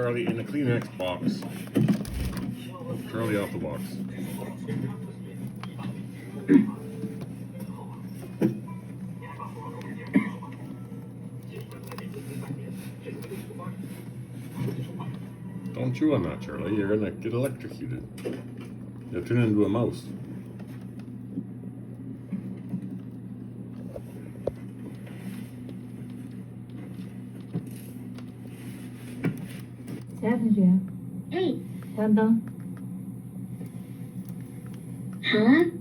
Charlie in a Kleenex box. Charlie off the box. Don't chew on that, Charlie. You're gonna get electrocuted. You'll turn into a mouse.谁啊，同学？哎，等等。好啊。